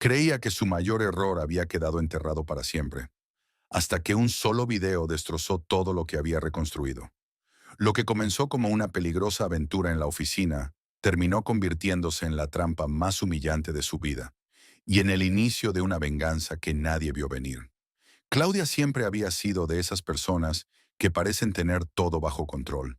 Creía que su mayor error había quedado enterrado para siempre, hasta que un solo video destrozó todo lo que había reconstruido. Lo que comenzó como una peligrosa aventura en la oficina, terminó convirtiéndose en la trampa más humillante de su vida, y en el inicio de una venganza que nadie vio venir. Claudia siempre había sido de esas personas que parecen tener todo bajo control.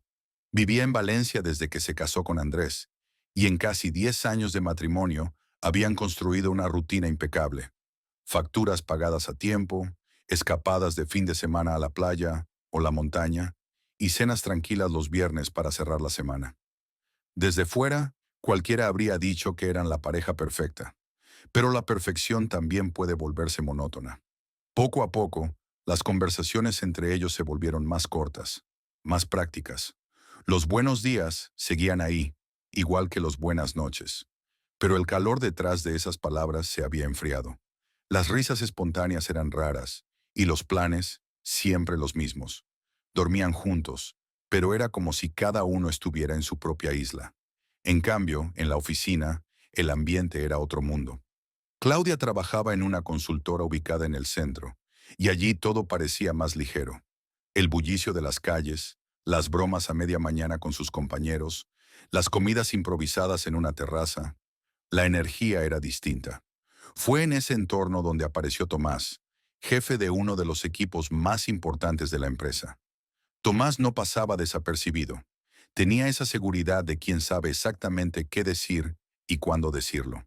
Vivía en Valencia desde que se casó con Andrés, y en casi 10 años de matrimonio habían construido una rutina impecable. Facturas pagadas a tiempo, escapadas de fin de semana a la playa o la montaña, y cenas tranquilas los viernes para cerrar la semana. Desde fuera, cualquiera habría dicho que eran la pareja perfecta, pero la perfección también puede volverse monótona. Poco a poco, las conversaciones entre ellos se volvieron más cortas, más prácticas. Los buenos días seguían ahí, igual que los buenas noches. Pero el calor detrás de esas palabras se había enfriado. Las risas espontáneas eran raras, y los planes siempre los mismos. Dormían juntos, pero era como si cada uno estuviera en su propia isla. En cambio, en la oficina, el ambiente era otro mundo. Claudia trabajaba en una consultora ubicada en el centro, y allí todo parecía más ligero. El bullicio de las calles, las bromas a media mañana con sus compañeros, las comidas improvisadas en una terraza, la energía era distinta. Fue en ese entorno donde apareció Tomás, jefe de uno de los equipos más importantes de la empresa. Tomás no pasaba desapercibido. Tenía esa seguridad de quien sabe exactamente qué decir y cuándo decirlo.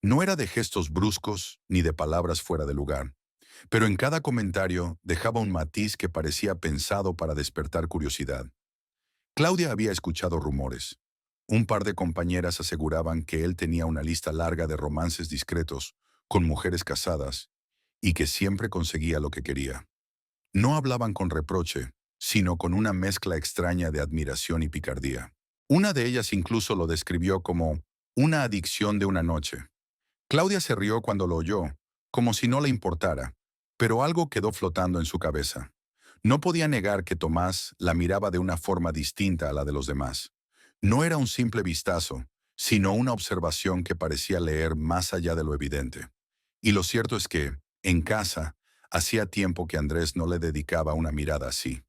No era de gestos bruscos ni de palabras fuera de lugar, pero en cada comentario dejaba un matiz que parecía pensado para despertar curiosidad. Claudia había escuchado rumores. Un par de compañeras aseguraban que él tenía una lista larga de romances discretos con mujeres casadas y que siempre conseguía lo que quería. No hablaban con reproche, sino con una mezcla extraña de admiración y picardía. Una de ellas incluso lo describió como una adicción de una noche. Claudia se rió cuando lo oyó, como si no le importara, pero algo quedó flotando en su cabeza. No podía negar que Tomás la miraba de una forma distinta a la de los demás. No era un simple vistazo, sino una observación que parecía leer más allá de lo evidente. Y lo cierto es que, en casa, hacía tiempo que Andrés no le dedicaba una mirada así.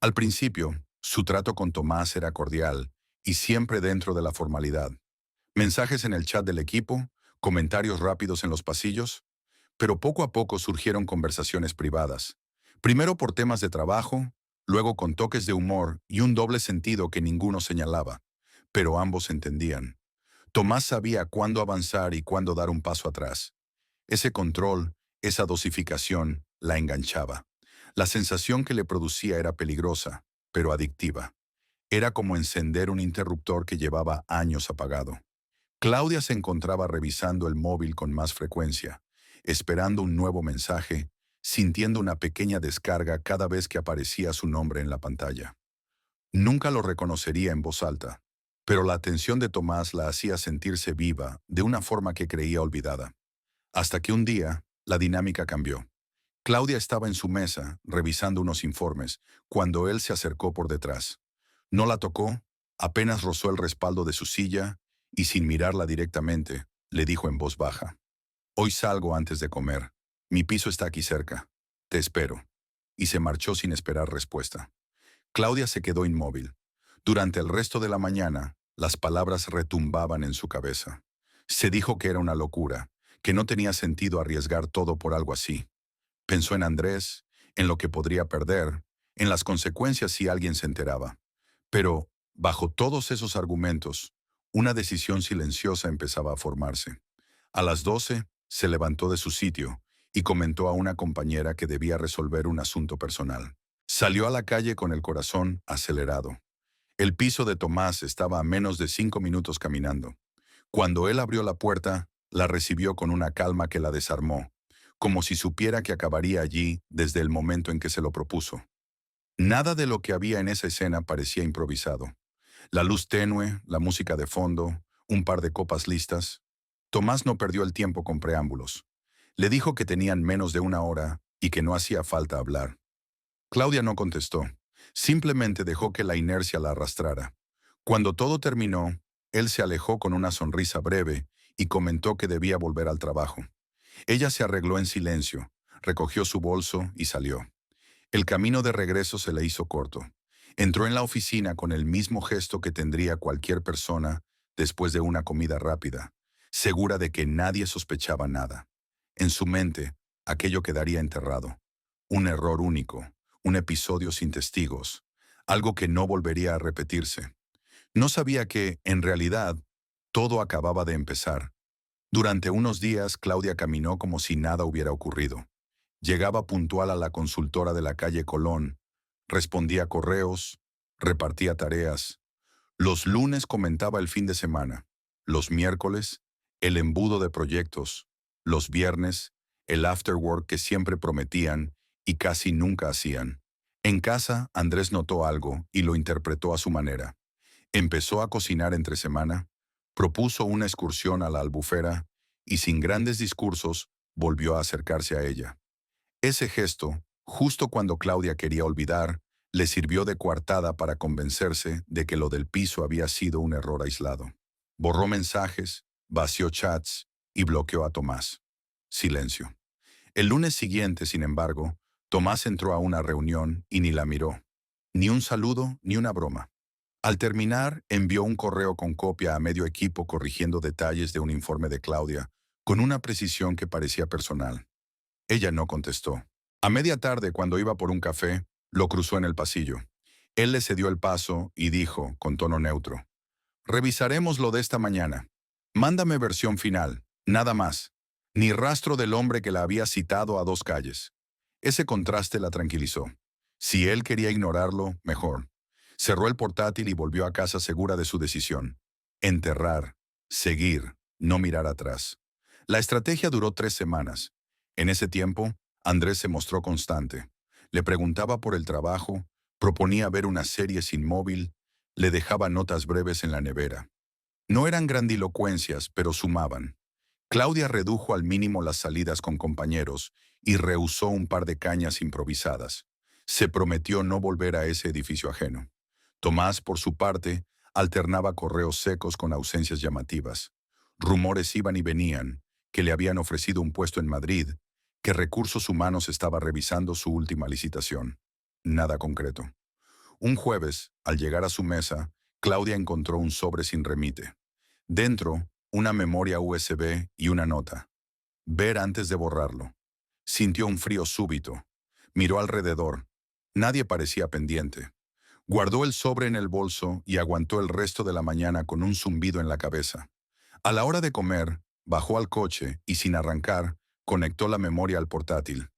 Al principio, su trato con Tomás era cordial y siempre dentro de la formalidad. Mensajes en el chat del equipo, comentarios rápidos en los pasillos, pero poco a poco surgieron conversaciones privadas. Primero por temas de trabajo, luego con toques de humor y un doble sentido que ninguno señalaba, pero ambos entendían. Tomás sabía cuándo avanzar y cuándo dar un paso atrás. Ese control, esa dosificación, la enganchaba. La sensación que le producía era peligrosa, pero adictiva. Era como encender un interruptor que llevaba años apagado. Claudia se encontraba revisando el móvil con más frecuencia, esperando un nuevo mensaje, sintiendo una pequeña descarga cada vez que aparecía su nombre en la pantalla. Nunca lo reconocería en voz alta, pero la atención de Tomás la hacía sentirse viva de una forma que creía olvidada. Hasta que un día, la dinámica cambió. Claudia estaba en su mesa, revisando unos informes, cuando él se acercó por detrás. No la tocó, apenas rozó el respaldo de su silla y sin mirarla directamente, le dijo en voz baja: «Hoy salgo antes de comer. Mi piso está aquí cerca. Te espero». Y se marchó sin esperar respuesta. Claudia se quedó inmóvil. Durante el resto de la mañana, las palabras retumbaban en su cabeza. Se dijo que era una locura, que no tenía sentido arriesgar todo por algo así. Pensó en Andrés, en lo que podría perder, en las consecuencias si alguien se enteraba. Pero, bajo todos esos argumentos, una decisión silenciosa empezaba a formarse. A las 12, se levantó de su sitio y comentó a una compañera que debía resolver un asunto personal. Salió a la calle con el corazón acelerado. El piso de Tomás estaba a menos de 5 minutos caminando. Cuando él abrió la puerta, la recibió con una calma que la desarmó, como si supiera que acabaría allí desde el momento en que se lo propuso. Nada de lo que había en esa escena parecía improvisado. La luz tenue, la música de fondo, un par de copas listas. Tomás no perdió el tiempo con preámbulos. Le dijo que tenían menos de una hora y que no hacía falta hablar. Claudia no contestó. Simplemente dejó que la inercia la arrastrara. Cuando todo terminó, él se alejó con una sonrisa breve y comentó que debía volver al trabajo. Ella se arregló en silencio, recogió su bolso y salió. El camino de regreso se le hizo corto. Entró en la oficina con el mismo gesto que tendría cualquier persona después de una comida rápida, segura de que nadie sospechaba nada. En su mente, aquello quedaría enterrado. Un error único, un episodio sin testigos, algo que no volvería a repetirse. No sabía que, en realidad, todo acababa de empezar. Durante unos días, Claudia caminó como si nada hubiera ocurrido. Llegaba puntual a la consultora de la calle Colón, respondía correos, repartía tareas. Los lunes comentaba el fin de semana, los miércoles, el embudo de proyectos, los viernes, el afterwork que siempre prometían y casi nunca hacían. En casa, Andrés notó algo y lo interpretó a su manera. Empezó a cocinar entre semana, propuso una excursión a la Albufera y sin grandes discursos volvió a acercarse a ella. Ese gesto, justo cuando Claudia quería olvidar, le sirvió de coartada para convencerse de que lo del piso había sido un error aislado. Borró mensajes, vació chats y bloqueó a Tomás. Silencio. El lunes siguiente, sin embargo, Tomás entró a una reunión y ni la miró. Ni un saludo, ni una broma. Al terminar, envió un correo con copia a medio equipo corrigiendo detalles de un informe de Claudia, con una precisión que parecía personal. Ella no contestó. A media tarde, cuando iba por un café, lo cruzó en el pasillo. Él le cedió el paso y dijo, con tono neutro, «Revisaremos lo de esta mañana. Mándame versión final, nada más. Ni rastro del hombre que la había citado a 2 calles». Ese contraste la tranquilizó. Si él quería ignorarlo, mejor. Cerró el portátil y volvió a casa segura de su decisión. Enterrar, seguir, no mirar atrás. La estrategia duró 3 semanas. En ese tiempo, Andrés se mostró constante. Le preguntaba por el trabajo, proponía ver una serie sin móvil, le dejaba notas breves en la nevera. No eran grandilocuencias, pero sumaban. Claudia redujo al mínimo las salidas con compañeros y rehusó un par de cañas improvisadas. Se prometió no volver a ese edificio ajeno. Tomás, por su parte, alternaba correos secos con ausencias llamativas. Rumores iban y venían, que le habían ofrecido un puesto en Madrid, que Recursos Humanos estaba revisando su última licitación. Nada concreto. Un jueves, al llegar a su mesa, Claudia encontró un sobre sin remite. Dentro, una memoria USB y una nota. Ver antes de borrarlo. Sintió un frío súbito. Miró alrededor. Nadie parecía pendiente. Guardó el sobre en el bolso y aguantó el resto de la mañana con un zumbido en la cabeza. A la hora de comer, bajó al coche y sin arrancar, conectó la memoria al portátil.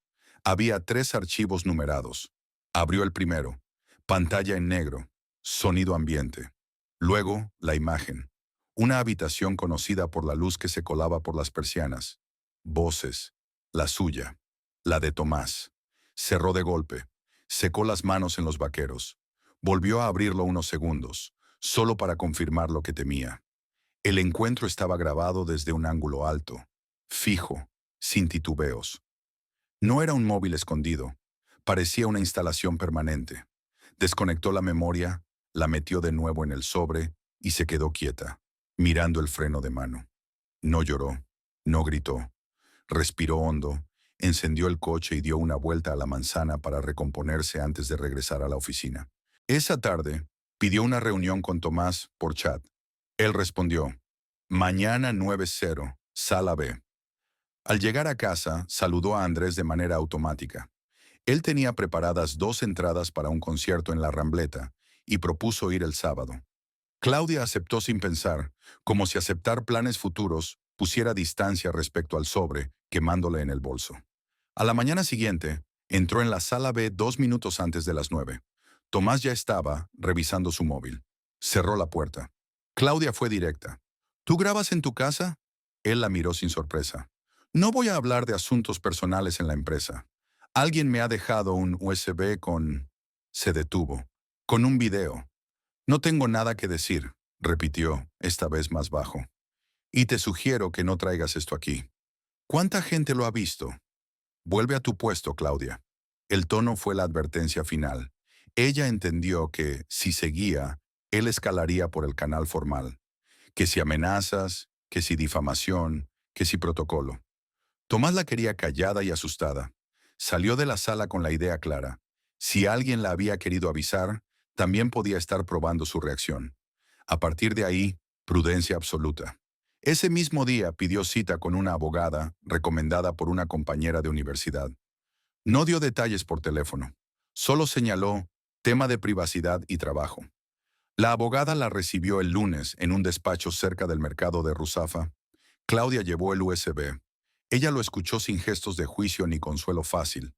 Había 3 archivos numerados. Abrió el primero. Pantalla en negro. Sonido ambiente. Luego, la imagen. Una habitación conocida por la luz que se colaba por las persianas. Voces. La suya. La de Tomás. Cerró de golpe. Secó las manos en los vaqueros. Volvió a abrirlo unos segundos, solo para confirmar lo que temía. El encuentro estaba grabado desde un ángulo alto, fijo, sin titubeos. No era un móvil escondido, parecía una instalación permanente. Desconectó la memoria, la metió de nuevo en el sobre y se quedó quieta, mirando el freno de mano. No lloró, no gritó. Respiró hondo, encendió el coche y dio una vuelta a la manzana para recomponerse antes de regresar a la oficina. Esa tarde, pidió una reunión con Tomás por chat. Él respondió, «Mañana 9:00, sala B». Al llegar a casa, saludó a Andrés de manera automática. Él tenía preparadas 2 entradas para un concierto en la Rambleta y propuso ir el sábado. Claudia aceptó sin pensar, como si aceptar planes futuros pusiera distancia respecto al sobre, quemándole en el bolso. A la mañana siguiente, entró en la sala B 2 minutos antes de las 9. Tomás ya estaba revisando su móvil. Cerró la puerta. Claudia fue directa. ¿Tú grabas en tu casa? Él la miró sin sorpresa. No voy a hablar de asuntos personales en la empresa. Alguien me ha dejado un USB con... Se detuvo. Con un video. No tengo nada que decir, repitió, esta vez más bajo. Y te sugiero que no traigas esto aquí. ¿Cuánta gente lo ha visto? Vuelve a tu puesto, Claudia. El tono fue la advertencia final. Ella entendió que, si seguía, él escalaría por el canal formal. Que si amenazas, que si difamación, que si protocolo. Tomás la quería callada y asustada. Salió de la sala con la idea clara. Si alguien la había querido avisar, también podía estar probando su reacción. A partir de ahí, prudencia absoluta. Ese mismo día pidió cita con una abogada recomendada por una compañera de universidad. No dio detalles por teléfono. Solo señaló tema de privacidad y trabajo. La abogada la recibió el lunes en un despacho cerca del mercado de Ruzafa. Claudia llevó el USB. Ella lo escuchó sin gestos de juicio ni consuelo fácil.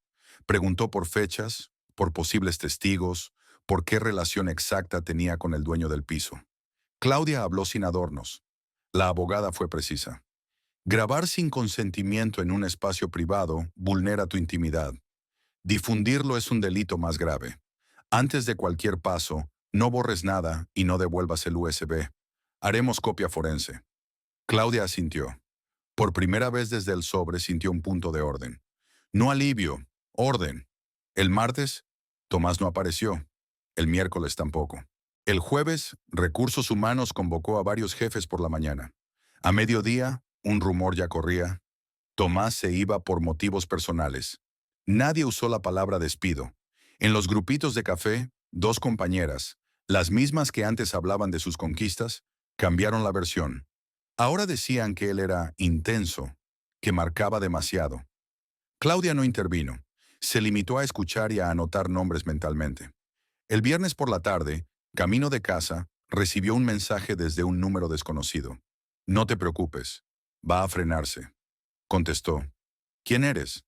Preguntó por fechas, por posibles testigos, por qué relación exacta tenía con el dueño del piso. Claudia habló sin adornos. La abogada fue precisa. Grabar sin consentimiento en un espacio privado vulnera tu intimidad. Difundirlo es un delito más grave. Antes de cualquier paso, no borres nada y no devuelvas el USB. Haremos copia forense. Claudia asintió. Por primera vez desde el sobre sintió un punto de orden. No alivio, orden. El martes, Tomás no apareció. El miércoles tampoco. El jueves, Recursos Humanos convocó a varios jefes por la mañana. A mediodía, un rumor ya corría. Tomás se iba por motivos personales. Nadie usó la palabra despido. En los grupitos de café, dos compañeras, las mismas que antes hablaban de sus conquistas, cambiaron la versión. Ahora decían que él era intenso, que marcaba demasiado. Claudia no intervino. Se limitó a escuchar y a anotar nombres mentalmente. El viernes por la tarde, camino de casa, recibió un mensaje desde un número desconocido. No te preocupes. Va a frenarse. Contestó. ¿Quién eres?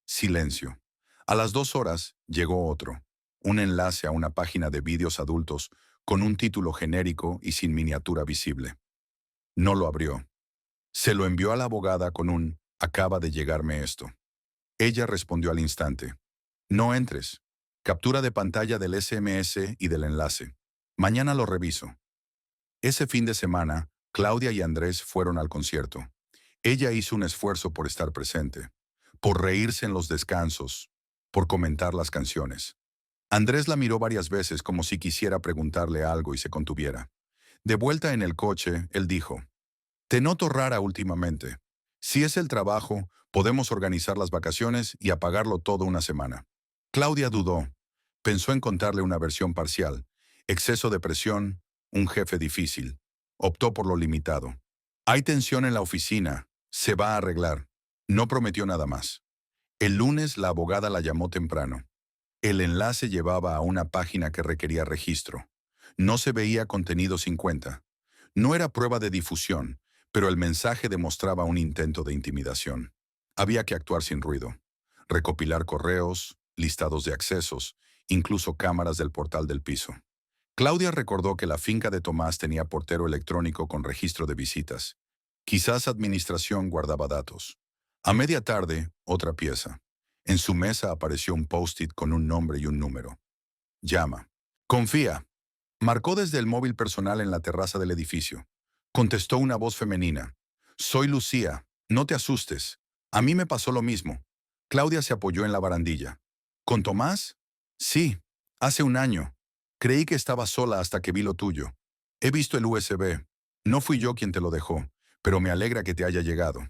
Silencio. A las 2 horas llegó otro. Un enlace a una página de vídeos adultos con un título genérico y sin miniatura visible. No lo abrió. Se lo envió a la abogada con un «acaba de llegarme esto». Ella respondió al instante. No entres. Captura de pantalla del SMS y del enlace. Mañana lo reviso. Ese fin de semana, Claudia y Andrés fueron al concierto. Ella hizo un esfuerzo por estar presente, por reírse en los descansos, por comentar las canciones. Andrés la miró varias veces como si quisiera preguntarle algo y se contuviera. De vuelta en el coche, él dijo, «Te noto rara últimamente. Si es el trabajo, podemos organizar las vacaciones y apagarlo todo una semana». Claudia dudó. Pensó en contarle una versión parcial. Exceso de presión, un jefe difícil. Optó por lo limitado. «Hay tensión en la oficina. Se va a arreglar». No prometió nada más. El lunes la abogada la llamó temprano. El enlace llevaba a una página que requería registro. No se veía contenido sin cuenta. No era prueba de difusión, pero el mensaje demostraba un intento de intimidación. Había que actuar sin ruido. Recopilar correos, listados de accesos, incluso cámaras del portal del piso. Claudia recordó que la finca de Tomás tenía portero electrónico con registro de visitas. Quizás administración guardaba datos. A media tarde, otra pieza. En su mesa apareció un post-it con un nombre y un número. Llama. Confía. Marcó desde el móvil personal en la terraza del edificio. Contestó una voz femenina. Soy Lucía. No te asustes. A mí me pasó lo mismo. Claudia se apoyó en la barandilla. ¿Con Tomás? Sí. Hace un año. Creí que estaba sola hasta que vi lo tuyo. He visto el USB. No fui yo quien te lo dejó, pero me alegra que te haya llegado.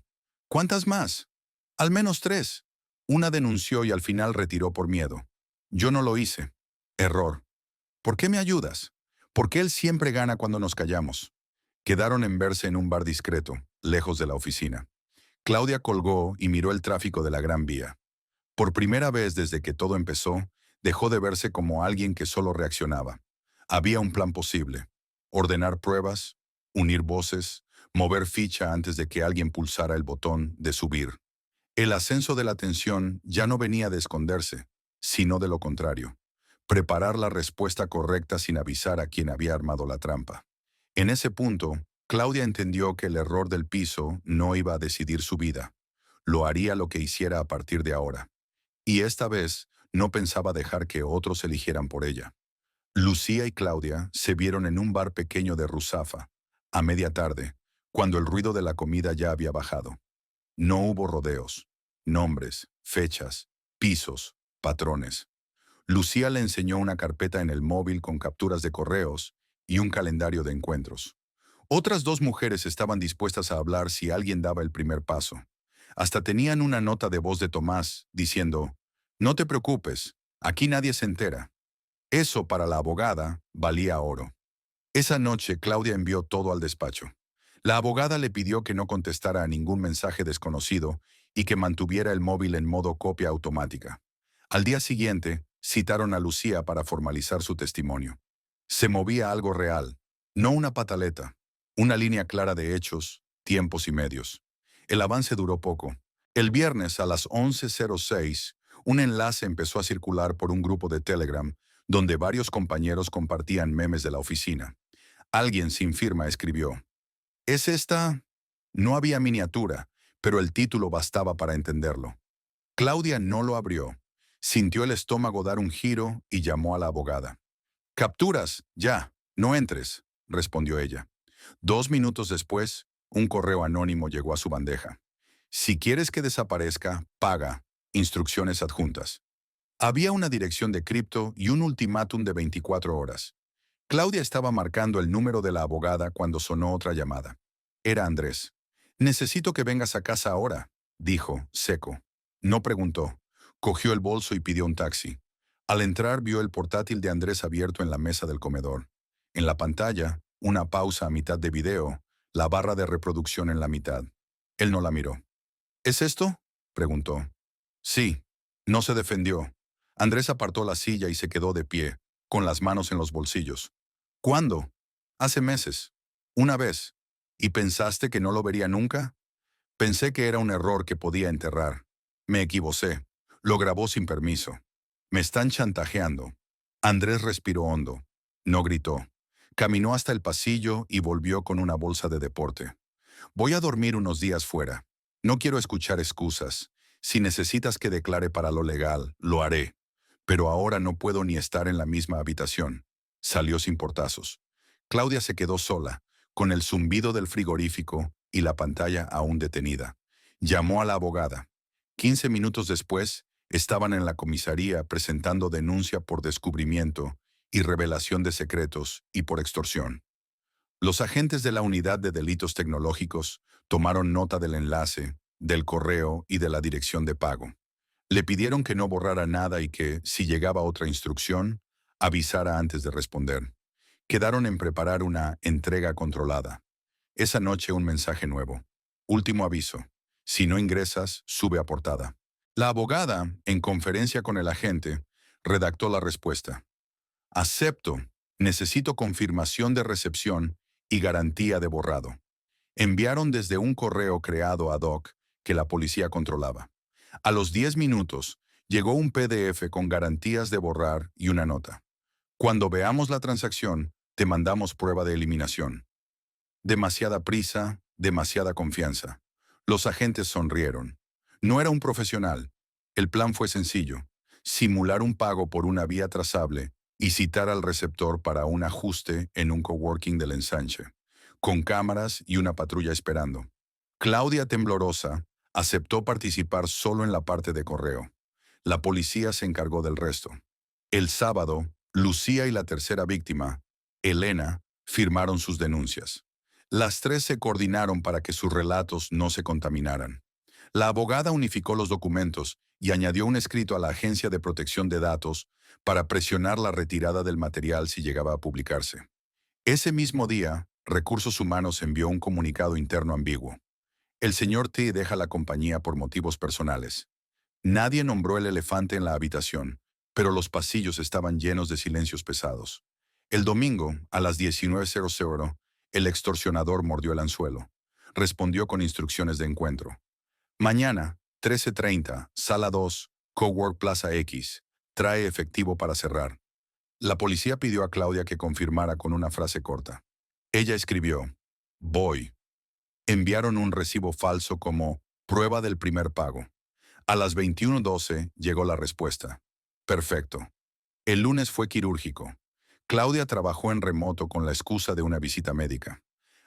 ¿Cuántas más? Al menos 3. Una denunció y al final retiró por miedo. Yo no lo hice. Error. ¿Por qué me ayudas? Porque él siempre gana cuando nos callamos. Quedaron en verse en un bar discreto, lejos de la oficina. Claudia colgó y miró el tráfico de la Gran Vía. Por primera vez desde que todo empezó, dejó de verse como alguien que solo reaccionaba. Había un plan posible. Ordenar pruebas, unir voces, mover ficha antes de que alguien pulsara el botón de subir. El ascenso de la tensión ya no venía de esconderse, sino de lo contrario. Preparar la respuesta correcta sin avisar a quien había armado la trampa. En ese punto, Claudia entendió que el error del piso no iba a decidir su vida. Lo haría lo que hiciera a partir de ahora. Y esta vez no pensaba dejar que otros eligieran por ella. Lucía y Claudia se vieron en un bar pequeño de Ruzafa, a media tarde, cuando el ruido de la comida ya había bajado. No hubo rodeos, nombres, fechas, pisos, patrones. Lucía le enseñó una carpeta en el móvil con capturas de correos y un calendario de encuentros. Otras 2 mujeres estaban dispuestas a hablar si alguien daba el primer paso. Hasta tenían una nota de voz de Tomás diciendo, «No te preocupes, aquí nadie se entera». Eso para la abogada valía oro. Esa noche Claudia envió todo al despacho. La abogada le pidió que no contestara a ningún mensaje desconocido y que mantuviera el móvil en modo copia automática. Al día siguiente, citaron a Lucía para formalizar su testimonio. Se movía algo real, no una pataleta, una línea clara de hechos, tiempos y medios. El avance duró poco. El viernes a las 11:06, un enlace empezó a circular por un grupo de Telegram donde varios compañeros compartían memes de la oficina. Alguien sin firma escribió, ¿es esta? No había miniatura, pero el título bastaba para entenderlo. Claudia no lo abrió. Sintió el estómago dar un giro y llamó a la abogada. «Capturas, ya, no entres», respondió ella. 2 minutos después, un correo anónimo llegó a su bandeja. «Si quieres que desaparezca, paga. Instrucciones adjuntas». Había una dirección de cripto y un ultimátum de 24 horas. Claudia estaba marcando el número de la abogada cuando sonó otra llamada. Era Andrés. «Necesito que vengas a casa ahora», dijo, seco. No preguntó. Cogió el bolso y pidió un taxi. Al entrar vio el portátil de Andrés abierto en la mesa del comedor. En la pantalla, una pausa a mitad de video, la barra de reproducción en la mitad. Él no la miró. «¿Es esto?», preguntó. «Sí». No se defendió. Andrés apartó la silla y se quedó de pie, con las manos en los bolsillos. «¿Cuándo?» «Hace meses. Una vez. ¿Y pensaste que no lo vería nunca?» «Pensé que era un error que podía enterrar. Me equivoqué. Lo grabó sin permiso. Me están chantajeando». Andrés respiró hondo. No gritó. Caminó hasta el pasillo y volvió con una bolsa de deporte. «Voy a dormir unos días fuera. No quiero escuchar excusas. Si necesitas que declare para lo legal, lo haré. Pero ahora no puedo ni estar en la misma habitación». Salió sin portazos. Claudia se quedó sola, con el zumbido del frigorífico y la pantalla aún detenida. Llamó a la abogada. 15 minutos después, estaban en la comisaría presentando denuncia por descubrimiento y revelación de secretos y por extorsión. Los agentes de la Unidad de Delitos Tecnológicos tomaron nota del enlace, del correo y de la dirección de pago. Le pidieron que no borrara nada y que, si llegaba otra instrucción, avisara antes de responder. Quedaron en preparar una entrega controlada. Esa noche un mensaje nuevo. Último aviso. Si no ingresas, sube a portada. La abogada, en conferencia con el agente, redactó la respuesta. «Acepto. Necesito confirmación de recepción y garantía de borrado». Enviaron desde un correo creado ad hoc que la policía controlaba. A los 10 minutos, llegó un PDF con garantías de borrar y una nota. «Cuando veamos la transacción, te mandamos prueba de eliminación». Demasiada prisa, demasiada confianza. Los agentes sonrieron. No era un profesional. El plan fue sencillo. Simular un pago por una vía trazable y citar al receptor para un ajuste en un coworking del ensanche, con cámaras y una patrulla esperando. Claudia, temblorosa, aceptó participar solo en la parte de correo. La policía se encargó del resto. El sábado, Lucía y la tercera víctima, Elena, firmaron sus denuncias. Las tres se coordinaron para que sus relatos no se contaminaran. La abogada unificó los documentos y añadió un escrito a la Agencia de Protección de Datos para presionar la retirada del material si llegaba a publicarse. Ese mismo día, Recursos Humanos envió un comunicado interno ambiguo. El señor T deja la compañía por motivos personales. Nadie nombró el elefante en la habitación, pero los pasillos estaban llenos de silencios pesados. El domingo, a las 19:00, el extorsionador mordió el anzuelo. Respondió con instrucciones de encuentro. «Mañana, 13:30, Sala 2, Cowork Plaza X. Trae efectivo para cerrar». La policía pidió a Claudia que confirmara con una frase corta. Ella escribió, «Voy». Enviaron un recibo falso como prueba del primer pago. A las 21:12 llegó la respuesta. Perfecto. El lunes fue quirúrgico. Claudia trabajó en remoto con la excusa de una visita médica.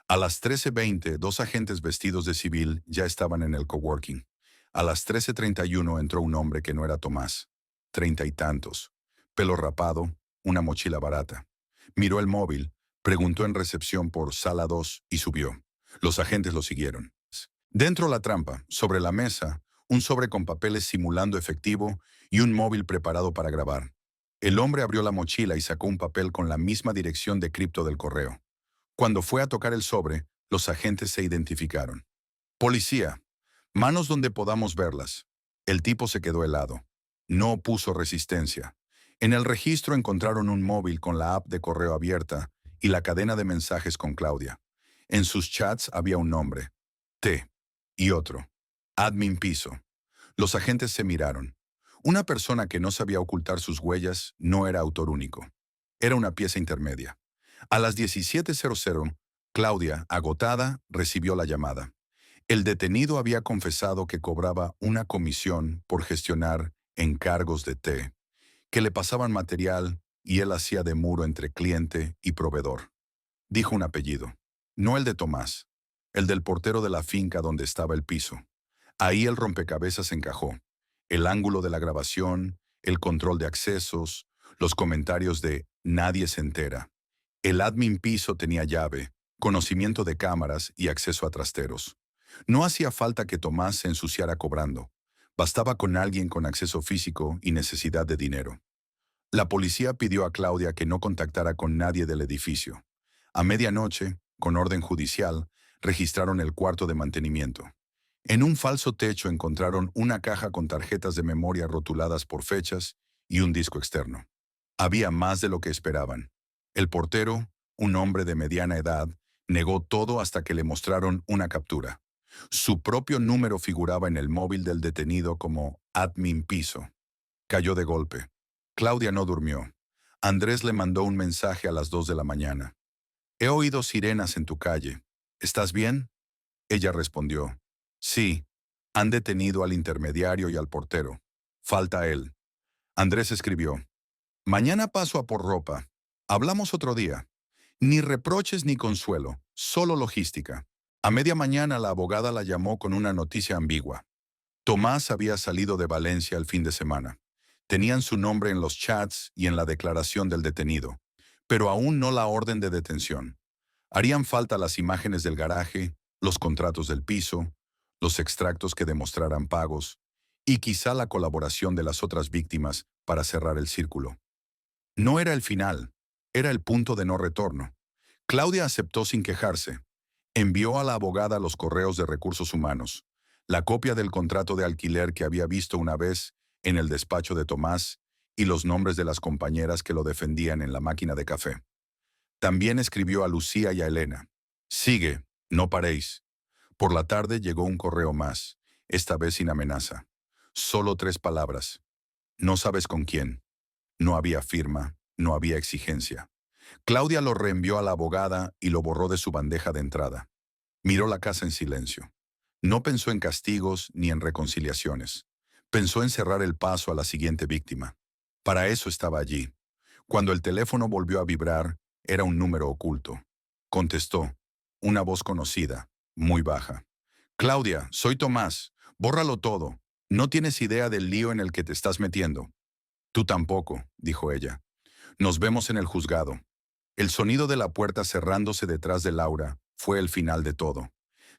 A las 13:20, dos agentes vestidos de civil ya estaban en el coworking. A las 13:31 entró un hombre que no era Tomás. 30 y tantos. Pelo rapado, una mochila barata. Miró el móvil, preguntó en recepción por Sala 2 y subió. Los agentes lo siguieron. Dentro la trampa, sobre la mesa, un sobre con papeles simulando efectivo y un móvil preparado para grabar. El hombre abrió la mochila y sacó un papel con la misma dirección de cripto del correo. Cuando fue a tocar el sobre, los agentes se identificaron. Policía, manos donde podamos verlas. El tipo se quedó helado. No opuso resistencia. En el registro encontraron un móvil con la app de correo abierta y la cadena de mensajes con Claudia. En sus chats había un nombre, T, y otro, Admin Piso. Los agentes se miraron. Una persona que no sabía ocultar sus huellas no era autor único. Era una pieza intermedia. A las 17:00, Claudia, agotada, recibió la llamada. El detenido había confesado que cobraba una comisión por gestionar encargos de té, que le pasaban material y él hacía de muro entre cliente y proveedor. Dijo un apellido, no el de Tomás, el del portero de la finca donde estaba el piso. Ahí el rompecabezas encajó. El ángulo de la grabación, el control de accesos, los comentarios de nadie se entera. El admin piso tenía llave, conocimiento de cámaras y acceso a trasteros. No hacía falta que Tomás se ensuciara cobrando. Bastaba con alguien con acceso físico y necesidad de dinero. La policía pidió a Claudia que no contactara con nadie del edificio. A medianoche, con orden judicial, registraron el cuarto de mantenimiento. En un falso techo encontraron una caja con tarjetas de memoria rotuladas por fechas y un disco externo. Había más de lo que esperaban. El portero, un hombre de mediana edad, negó todo hasta que le mostraron una captura. Su propio número figuraba en el móvil del detenido como admin piso. Cayó de golpe. Claudia no durmió. Andrés le mandó un mensaje a las 2 de la mañana. He oído sirenas en tu calle. ¿Estás bien? Ella respondió. Sí. Han detenido al intermediario y al portero. Falta él. Andrés escribió. Mañana paso a por ropa. Hablamos otro día. Ni reproches ni consuelo, solo logística. A media mañana la abogada la llamó con una noticia ambigua. Tomás había salido de Valencia el fin de semana. Tenían su nombre en los chats y en la declaración del detenido, pero aún no la orden de detención. Harían falta las imágenes del garaje, los contratos del piso, los extractos que demostraran pagos y quizá la colaboración de las otras víctimas para cerrar el círculo. No era el final, era el punto de no retorno. Claudia aceptó sin quejarse. Envió a la abogada los correos de recursos humanos, la copia del contrato de alquiler que había visto una vez en el despacho de Tomás y los nombres de las compañeras que lo defendían en la máquina de café. También escribió a Lucía y a Elena. Sigue, no paréis. Por la tarde llegó un correo más, esta vez sin amenaza. Solo 3 palabras. No sabes con quién. No había firma, no había exigencia. Claudia lo reenvió a la abogada y lo borró de su bandeja de entrada. Miró la casa en silencio. No pensó en castigos ni en reconciliaciones. Pensó en cerrar el paso a la siguiente víctima. Para eso estaba allí. Cuando el teléfono volvió a vibrar, era un número oculto. Contestó, una voz conocida, muy baja. Claudia, soy Tomás. Bórralo todo. No tienes idea del lío en el que te estás metiendo. Tú tampoco, dijo ella. Nos vemos en el juzgado. El sonido de la puerta cerrándose detrás de Laura fue el final de todo.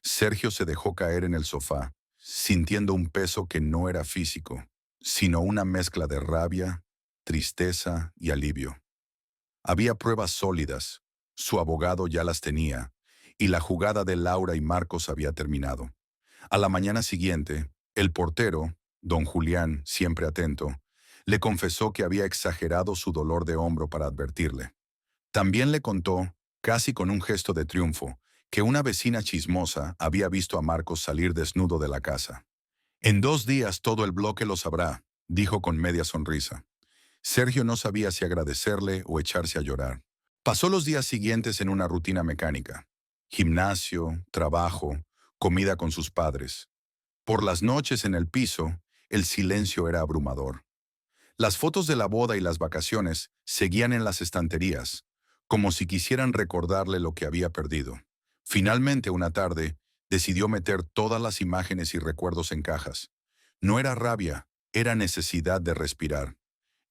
Sergio se dejó caer en el sofá, sintiendo un peso que no era físico, sino una mezcla de rabia, tristeza y alivio. Había pruebas sólidas, su abogado ya las tenía, y la jugada de Laura y Marcos había terminado. A la mañana siguiente, el portero, don Julián, siempre atento, le confesó que había exagerado su dolor de hombro para advertirle. También le contó, casi con un gesto de triunfo, que una vecina chismosa había visto a Marcos salir desnudo de la casa. En 2 días todo el bloque lo sabrá, dijo con media sonrisa. Sergio no sabía si agradecerle o echarse a llorar. Pasó los días siguientes en una rutina mecánica. Gimnasio, trabajo, comida con sus padres. Por las noches en el piso, el silencio era abrumador. Las fotos de la boda y las vacaciones seguían en las estanterías, como si quisieran recordarle lo que había perdido. Finalmente, una tarde, decidió meter todas las imágenes y recuerdos en cajas. No era rabia, era necesidad de respirar.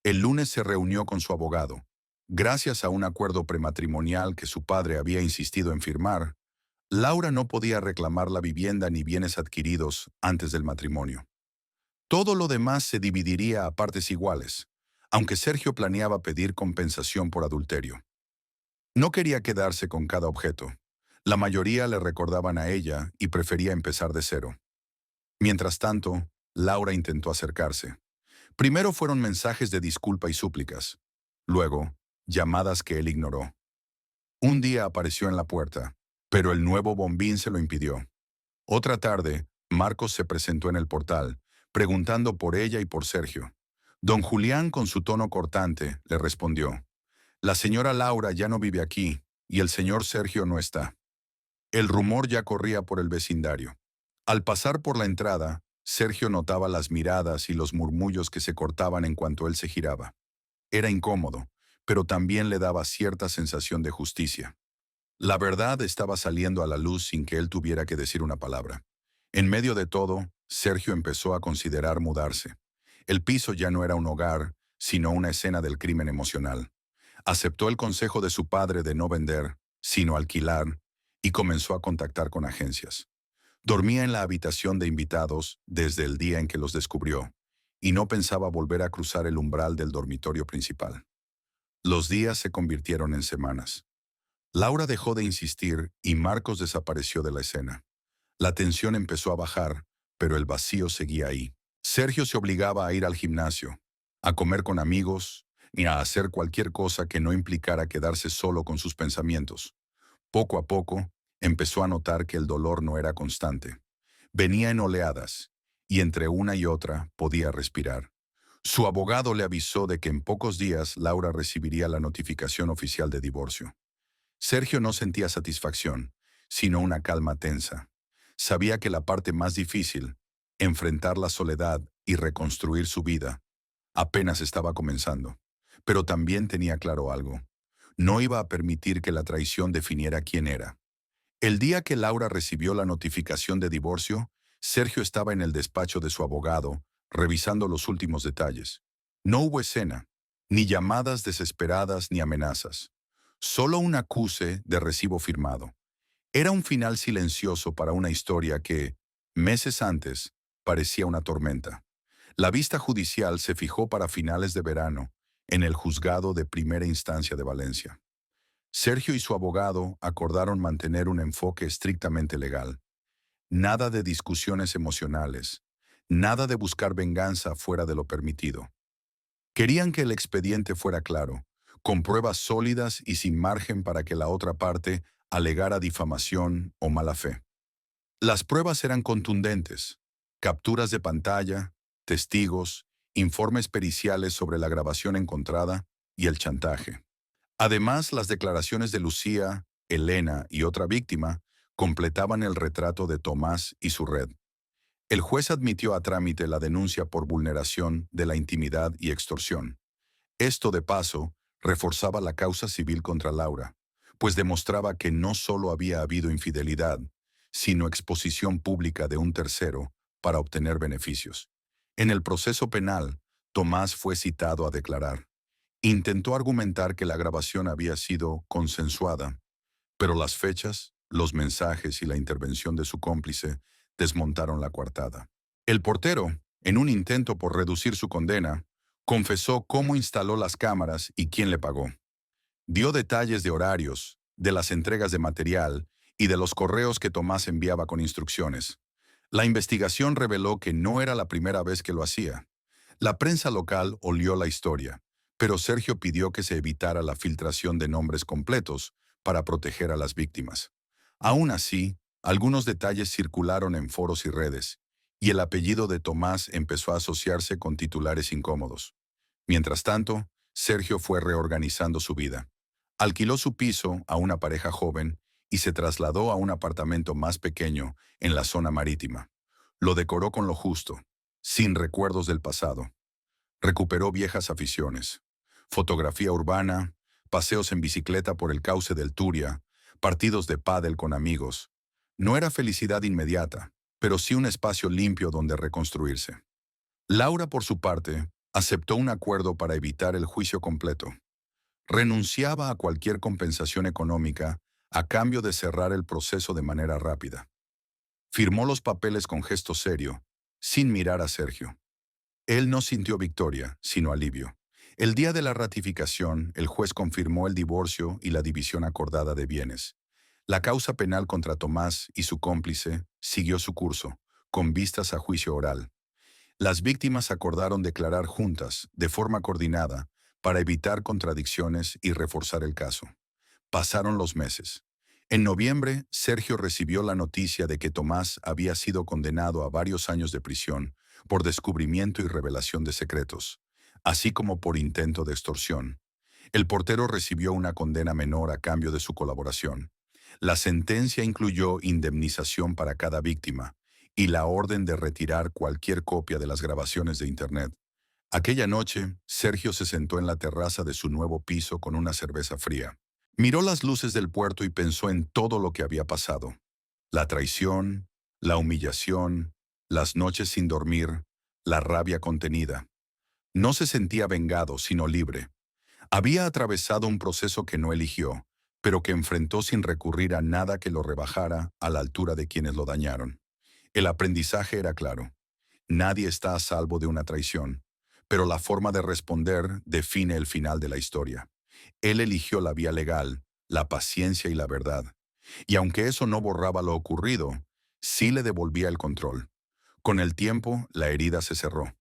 El lunes se reunió con su abogado. Gracias a un acuerdo prematrimonial que su padre había insistido en firmar, Laura no podía reclamar la vivienda ni bienes adquiridos antes del matrimonio. Todo lo demás se dividiría a partes iguales, aunque Sergio planeaba pedir compensación por adulterio. No quería quedarse con cada objeto. La mayoría le recordaban a ella y prefería empezar de cero. Mientras tanto, Laura intentó acercarse. Primero fueron mensajes de disculpa y súplicas. Luego, llamadas que él ignoró. Un día apareció en la puerta, pero el nuevo bombín se lo impidió. Otra tarde, Marcos se presentó en el portal, preguntando por ella y por Sergio. Don Julián, con su tono cortante, le respondió: «La señora Laura ya no vive aquí, y el señor Sergio no está». El rumor ya corría por el vecindario. Al pasar por la entrada, Sergio notaba las miradas y los murmullos que se cortaban en cuanto él se giraba. Era incómodo, pero también le daba cierta sensación de justicia. La verdad estaba saliendo a la luz sin que él tuviera que decir una palabra. En medio de todo, Sergio empezó a considerar mudarse. El piso ya no era un hogar, sino una escena del crimen emocional. Aceptó el consejo de su padre de no vender, sino alquilar, y comenzó a contactar con agencias. Dormía en la habitación de invitados desde el día en que los descubrió, y no pensaba volver a cruzar el umbral del dormitorio principal. Los días se convirtieron en semanas. Laura dejó de insistir y Marcos desapareció de la escena. La tensión empezó a bajar, pero el vacío seguía ahí. Sergio se obligaba a ir al gimnasio, a comer con amigos y a hacer cualquier cosa que no implicara quedarse solo con sus pensamientos. Poco a poco, empezó a notar que el dolor no era constante. Venía en oleadas, y entre una y otra podía respirar. Su abogado le avisó de que en pocos días Laura recibiría la notificación oficial de divorcio. Sergio no sentía satisfacción, sino una calma tensa. Sabía que la parte más difícil, enfrentar la soledad y reconstruir su vida, apenas estaba comenzando. Pero también tenía claro algo: no iba a permitir que la traición definiera quién era. El día que Laura recibió la notificación de divorcio, Sergio estaba en el despacho de su abogado, revisando los últimos detalles. No hubo escena, ni llamadas desesperadas ni amenazas. Solo un acuse de recibo firmado. Era un final silencioso para una historia que, meses antes, parecía una tormenta. La vista judicial se fijó para finales de verano, en el juzgado de primera instancia de Valencia. Sergio y su abogado acordaron mantener un enfoque estrictamente legal. Nada de discusiones emocionales, nada de buscar venganza fuera de lo permitido. Querían que el expediente fuera claro, con pruebas sólidas y sin margen para que la otra parte alegara difamación o mala fe. Las pruebas eran contundentes: capturas de pantalla, testigos, informes periciales sobre la grabación encontrada y el chantaje. Además, las declaraciones de Lucía, Elena y otra víctima completaban el retrato de Tomás y su red. El juez admitió a trámite la denuncia por vulneración de la intimidad y extorsión. Esto, de paso, reforzaba la causa civil contra Laura, pues demostraba que no solo había habido infidelidad, sino exposición pública de un tercero para obtener beneficios. En el proceso penal, Tomás fue citado a declarar. Intentó argumentar que la grabación había sido consensuada, pero las fechas, los mensajes y la intervención de su cómplice desmontaron la coartada. El portero, en un intento por reducir su condena, confesó cómo instaló las cámaras y quién le pagó. Dio detalles de horarios, de las entregas de material y de los correos que Tomás enviaba con instrucciones. La investigación reveló que no era la primera vez que lo hacía. La prensa local olió la historia, pero Sergio pidió que se evitara la filtración de nombres completos para proteger a las víctimas. Aún así, algunos detalles circularon en foros y redes, y el apellido de Tomás empezó a asociarse con titulares incómodos. Mientras tanto, Sergio fue reorganizando su vida. Alquiló su piso a una pareja joven y se trasladó a un apartamento más pequeño en la zona marítima. Lo decoró con lo justo, sin recuerdos del pasado. Recuperó viejas aficiones: fotografía urbana, paseos en bicicleta por el cauce del Turia, partidos de pádel con amigos. No era felicidad inmediata, pero sí un espacio limpio donde reconstruirse. Laura, por su parte, aceptó un acuerdo para evitar el juicio completo. Renunciaba a cualquier compensación económica a cambio de cerrar el proceso de manera rápida. Firmó los papeles con gesto serio, sin mirar a Sergio. Él no sintió victoria, sino alivio. El día de la ratificación, el juez confirmó el divorcio y la división acordada de bienes. La causa penal contra Tomás y su cómplice siguió su curso, con vistas a juicio oral. Las víctimas acordaron declarar juntas, de forma coordinada, para evitar contradicciones y reforzar el caso. Pasaron los meses. En noviembre, Sergio recibió la noticia de que Tomás había sido condenado a varios años de prisión por descubrimiento y revelación de secretos, así como por intento de extorsión. El portero recibió una condena menor a cambio de su colaboración. La sentencia incluyó indemnización para cada víctima y la orden de retirar cualquier copia de las grabaciones de Internet. Aquella noche, Sergio se sentó en la terraza de su nuevo piso con una cerveza fría. Miró las luces del puerto y pensó en todo lo que había pasado. La traición, la humillación, las noches sin dormir, la rabia contenida. No se sentía vengado, sino libre. Había atravesado un proceso que no eligió, pero que enfrentó sin recurrir a nada que lo rebajara a la altura de quienes lo dañaron. El aprendizaje era claro. Nadie está a salvo de una traición, pero la forma de responder define el final de la historia. Él eligió la vía legal, la paciencia y la verdad. Y aunque eso no borraba lo ocurrido, sí le devolvía el control. Con el tiempo, la herida se cerró.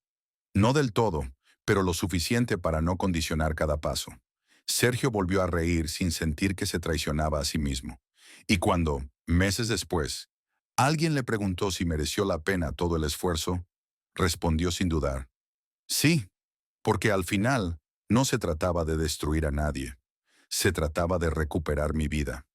No del todo, pero lo suficiente para no condicionar cada paso. Sergio volvió a reír sin sentir que se traicionaba a sí mismo. Y cuando, meses después, alguien le preguntó si mereció la pena todo el esfuerzo, respondió sin dudar. Sí, porque al final no se trataba de destruir a nadie, se trataba de recuperar mi vida.